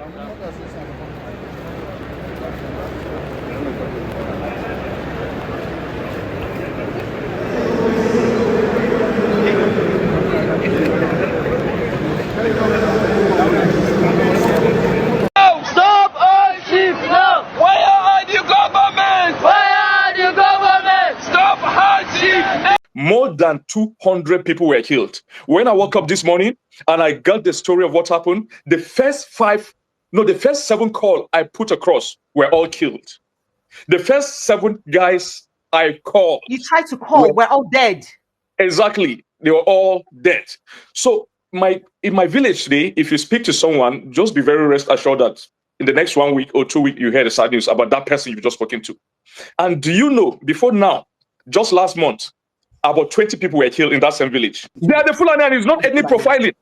More than 200 people were killed. When I woke up this morning and I got the story of what happened, the first 7 calls I put across were all killed. The first 7 guys I called. You tried to call, we're all dead. Exactly. They were all dead. So in my village today, if you speak to someone, just be very rest assured that in the next 1 week or 2 weeks, you hear the sad news about that person you've just spoken to. And do you know, before now, just last month, about 20 people were killed in that same village. They are the Fulani, and it's not ethnic profiling.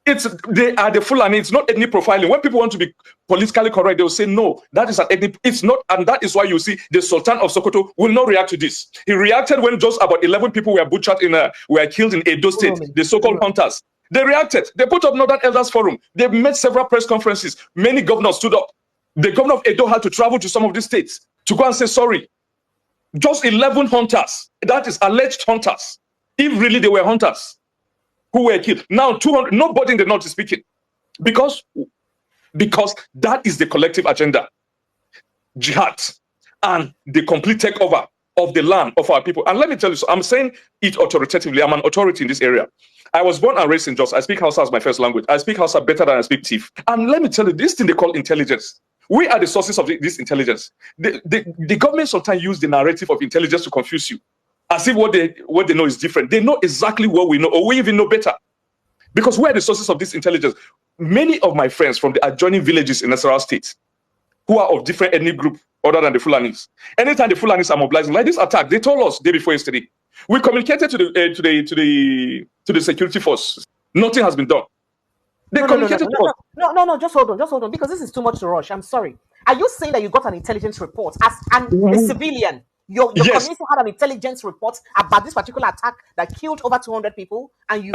They are the Fulani, it's not ethnic profiling. When people want to be politically correct, they will say, no, that is an ethnic, it's not, and that is why you see the Sultan of Sokoto will not react to this. He reacted when just about 11 people were butchered were killed in Edo State, the so-called hunters. They reacted. They put up Northern Elders Forum. They made several press conferences. Many governors stood up. The governor of Edo had to travel to some of these states to go and say sorry. Just 11 hunters, that is alleged hunters, if really they were hunters, who were killed. Now 200, nobody in the north is speaking, because that is the collective agenda, jihad, and the complete takeover of the land of our people. And let me tell you, so I'm saying it authoritatively. I'm an authority in this area. I was born and raised in Jos. I speak Hausa as my first language. I speak Hausa better than I speak Tiv. And let me tell you, this thing they call intelligence. We are the sources of this intelligence. The government sometimes use the narrative of intelligence to confuse you, as if what they know is different. They know exactly what we know, or we even know better, because we are the sources of this intelligence. Many of my friends from the adjoining villages in Nasarawa State, who are of different ethnic group other than the Fulanis, anytime the Fulanis are mobilizing, like this attack, they told us day before yesterday. We communicated to the security force. Nothing has been done. No, just hold on, because this is too much to rush. I'm sorry. Are you saying that you got an intelligence report as a civilian? Your Yes. community had an intelligence report about this particular attack that killed over 200 people, and you...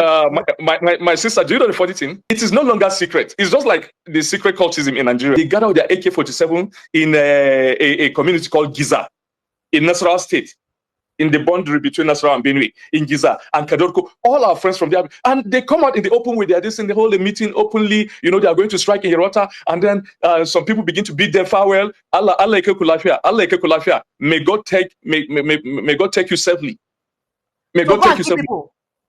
My sister, do you know the funny thing? It is no longer secret. It's just like the secret cultism in Nigeria. They gathered their AK-47 in a community called Giza in Nasarawa State, in the boundary between Nasarawa and Benue, in Giza and Kadorko. All our friends from there, and they come out in the open with their this and they hold a meeting openly. You know, they are going to strike in Hirota, and then some people begin to beat them farewell. Allah Kulafia. May God take you safely. May God take you safely.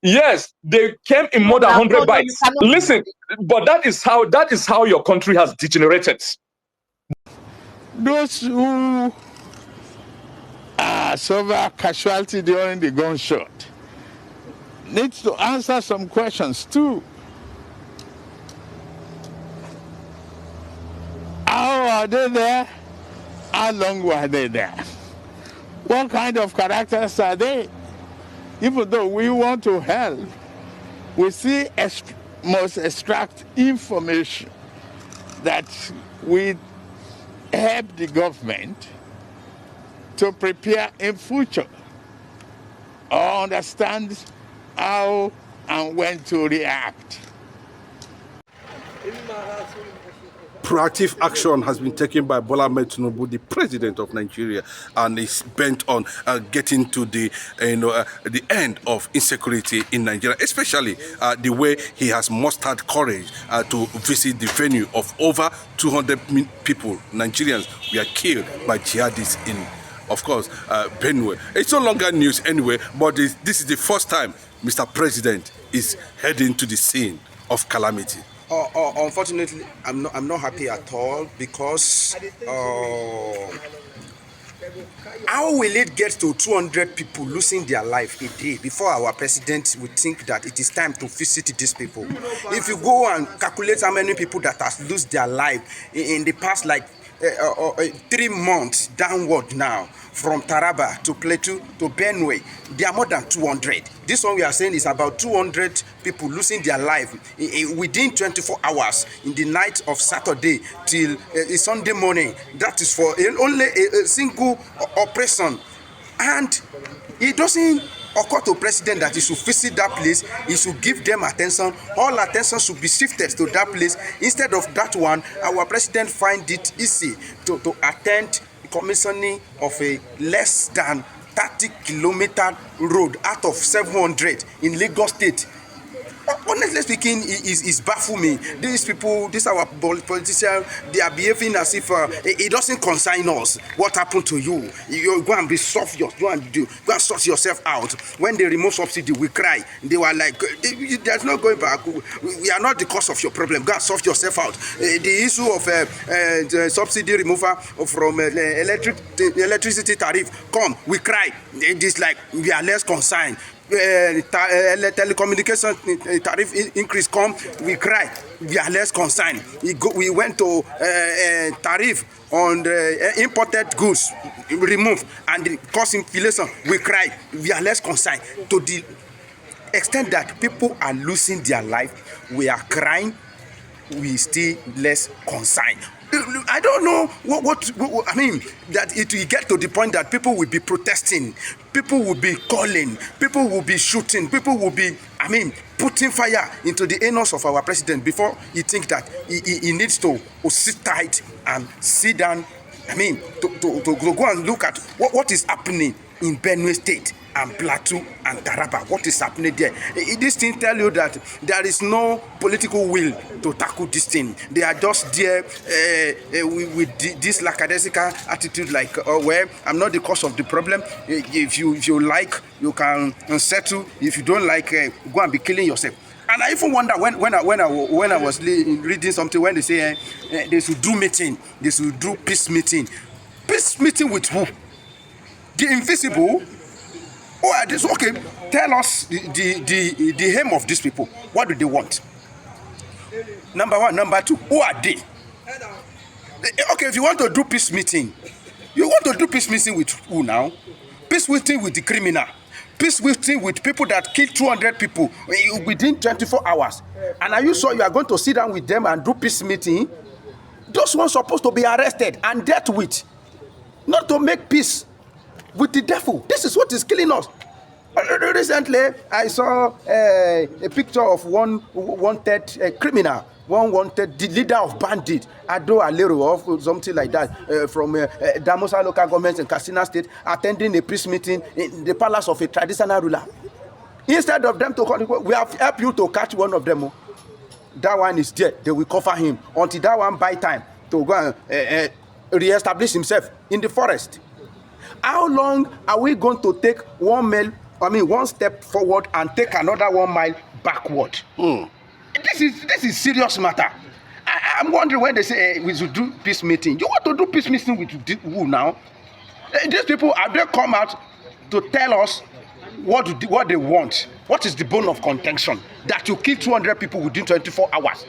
Yes, they came in more than 100 bites. Listen, but that is how your country has degenerated. Those who suffer casualty during the gunshot needs to answer some questions too. How are they there? How long were they there? What kind of characters are they? Even though we want to help, we see must extract information that we help the government to prepare in future or understand how and when to react. Proactive action has been taken by Bola Ahmed Tinubu, the president of Nigeria, and is bent on getting to the end of insecurity in Nigeria, especially the way he has mustered courage to visit the venue of over 200 people, Nigerians, were killed by jihadists in, of course, Benue. It's no longer news anyway, but this is the first time Mr. President is heading to the scene of calamity. Unfortunately, I'm not happy at all, because how will it get to 200 people losing their life a day before our president would think that it is time to visit these people? If you go and calculate how many people that have lost their life in the past, like 3 months downward now, from Taraba to Plateau to Benue, there are more than 200. This one we are saying is about 200 people losing their life within 24 hours in the night of Saturday till Sunday morning. That is for only a single operation, and it doesn't occur to president that he should visit that place, he should give them attention. All attention should be shifted to that place. Instead of that one, our president find it easy to attend commissioning of a less than 30-kilometer road out of 700 in Lagos State. Honestly speaking, is baffle me. These people, these our politicians, they are behaving as if it doesn't concern us. What happened to you? You go and be soft. Go and sort yourself out. When they remove subsidy, we cry. They were like, "There's no going back. We are not the cause of your problem. Go and sort yourself out." The issue of the subsidy removal from electricity tariff, we cry. It is like we are less concerned. Telecommunication tariff increase we cry, we are less concerned. We went to tariff on the imported goods remove and the cost inflation, we cry, we are less concerned. To the extent that people are losing their life, we are crying, we still less concerned. I don't know what I mean, that it will get to the point that people will be protesting, people will be calling, people will be shooting, people will be, putting fire into the anus of our president before he thinks that he needs to sit tight and sit down, to go and look at what is happening in Benue State and Plateau and Taraba. What is happening there? This thing tell you that there is no political will to tackle this thing. They are just there with this lackadaisical attitude, like, well, I'm not the cause of the problem. If you like, you can settle. If you don't like, go and be killing yourself. And I even wonder when I was reading something, when they say they should do meeting, they should do peace meeting. Peace meeting with who? The invisible? Oh, this, okay, tell us the aim of these people. What do they want? Number one. Number two, who are they? Okay, if you want to do peace meeting, you want to do peace meeting with who now? Peace meeting with the criminal. Peace meeting with people that kill 200 people within 24 hours. And are you sure you are going to sit down with them and do peace meeting? Those ones supposed to be arrested and dealt with, not to make peace with the devil. This is what is killing us. Recently, I saw a picture of one wanted criminal, the leader of bandit, Ado Alero, or something like that, from Damosa local government in Katsina State, attending a peace meeting in the palace of a traditional ruler. Instead of them to call, we have helped you to catch one of them. That one is dead. They will cover him until that one buy time to go and re-establish himself in the forest. How long are we going to take one step forward and take another 1 mile backward? This is serious matter. I'm wondering when they say we should do peace meeting. You want to do peace meeting with who now? These people, have they come out to tell us what they want? What is the bone of contention? That you kill 200 people within 24 hours.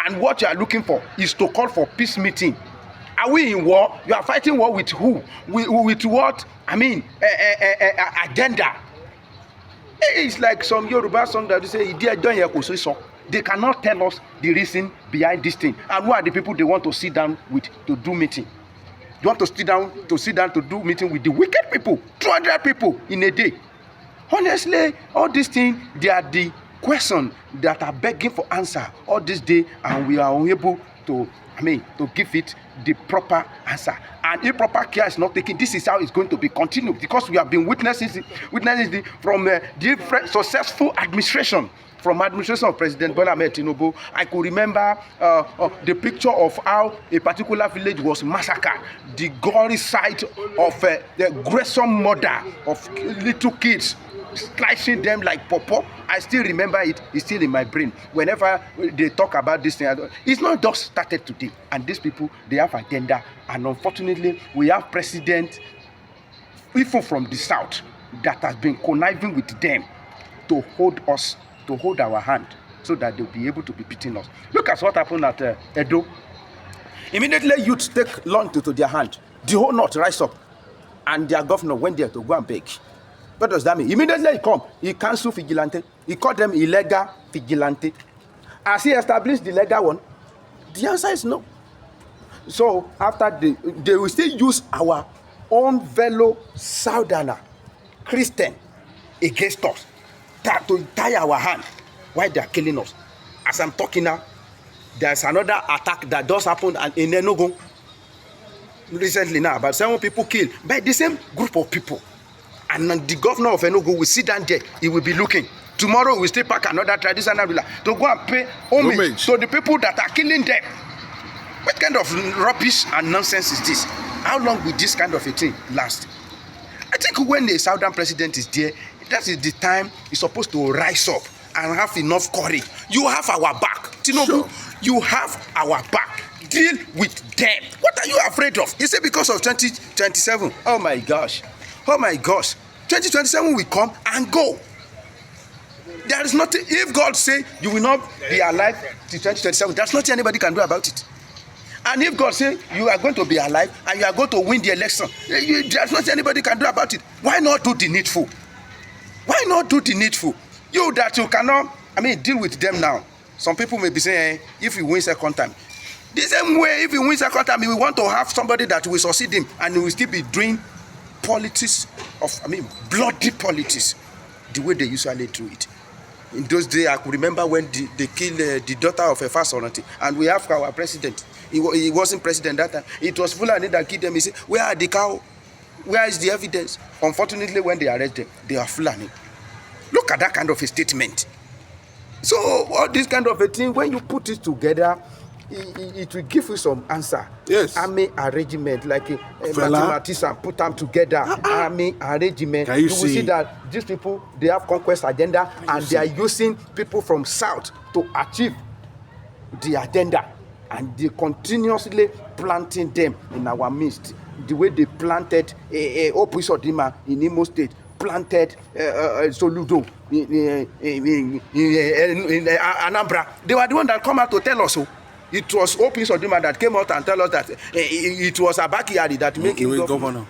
And what you are looking for is to call for peace meeting. Are we in war? You are fighting war with who? With what? Agenda. It's like some Yoruba song that they say, they cannot tell us the reason behind this thing. And who are the people they want to sit down with to do meeting? They want to sit down to do meeting with the wicked people, 200 people in a day. Honestly, all these things, they are the questions that are begging for answer all this day, and we are unable to give it the proper answer. And if proper care is not taken, this is how it's going to be continued, because we have been witnessing it from different successful administration. From administration of President Tinubu, I could remember the picture of how a particular village was massacred. The gory sight of the gruesome murder of little kids, slicing them like pawpaw. I still remember it. It's still in my brain. Whenever they talk about this thing, it's not just started today. And these people, they have agenda. And unfortunately, we have president, people from the south, that has been conniving with them to hold our hand, so that they'll be able to be beating us. Look at what happened at Edo. Immediately, youth take law into their hand. The whole north rise up, and their governor went there to go and beg. What does that mean? Immediately he cancelled vigilante. He called them illegal vigilante. As he established the legal one, the answer is no. So after they will still use our own fellow Southerner, Christian, against us, to tie our hand while they are killing us. As I'm talking now, there's another attack that does happen in Enugu recently now. About 7 people killed by the same group of people. And the governor of Enugu will sit down there. He will be looking. Tomorrow we still pack another traditional ruler to go and pay homage to the people that are killing them. What kind of rubbish and nonsense is this? How long will this kind of a thing last? I think when the Southern president is there, that is the time he's supposed to rise up and have enough courage. You have our back. Tinubu, sure. You have our back. Deal with them. What are you afraid of? You say because of 2027. Oh my gosh. 2027 will come and go. There is nothing. If God say you will not be alive till 2027, there's nothing anybody can do about it. And if God say you are going to be alive and you are going to win the election, there's nothing anybody can do about it. Why not do the needful? Why not do the needful? You that you cannot, deal with them now. Some people may be saying, if you win second time. The same way, if you win second time, we want to have somebody that will succeed him and he will still be doing politics bloody politics, the way they usually do it. In those days, I could remember when they killed the daughter of a first auntie, and we have our president. He wasn't president that time. It was Fulani that killed them. He said, where are the cow? Where is the evidence? Unfortunately, when they arrest them, they are Fulani. Look at that kind of a statement. So all this kind of a thing, when you put it together, it will give you some answer. Yes. Army arrangement, like a mathematician put them together. Army arrangement. You will see that these people, they have conquest agenda, and they are using people from south to achieve the agenda, and they continuously planting them in our midst. The way they planted Opisodima in Imo State, planted Soludo in Anambra. They were the one that come out to tell us so. It was Opis Odima that came out and tell us that it was Abakari that made him governor.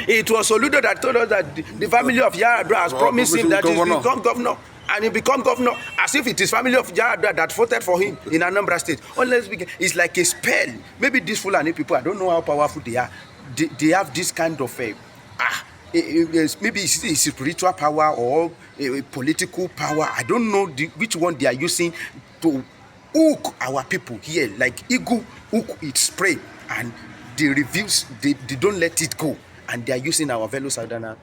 It was Soludo that told us that the family of Yaradua has promised him that he will become governor. And he become governor as if it is family of Yaradua that voted for him in Anambra State. Unless it's like a spell. Maybe these Fulani people, I don't know how powerful they are. They have this kind of maybe it's spiritual power or political power. I don't know which one they are using to hook our people here, like Igbo hook its prey, and they refuse, they don't let it go, and they are using our fellow Southerner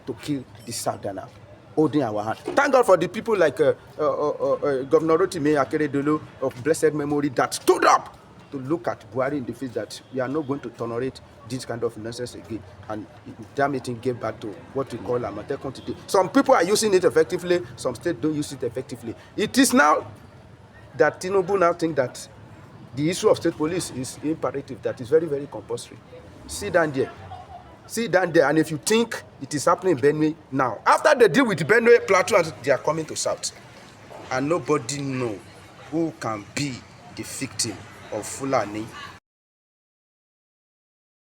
to kill the Southerner, holding our hand. Thank God for the people like Governor Rotimi Akeredolu of blessed memory that stood up to look at Buhari in the face that we are not going to tolerate this kind of nonsense again, and damn it, and get back to what we call Amatekon today. Some people are using it effectively, some states don't use it effectively. It is now that Tinubu now think that the issue of state police is imperative, that is very, very compulsory. Sit down there, and if you think it is happening in Benue now, after they deal with Benue, Plateau, they are coming to South, and nobody know who can be the victim of Fulani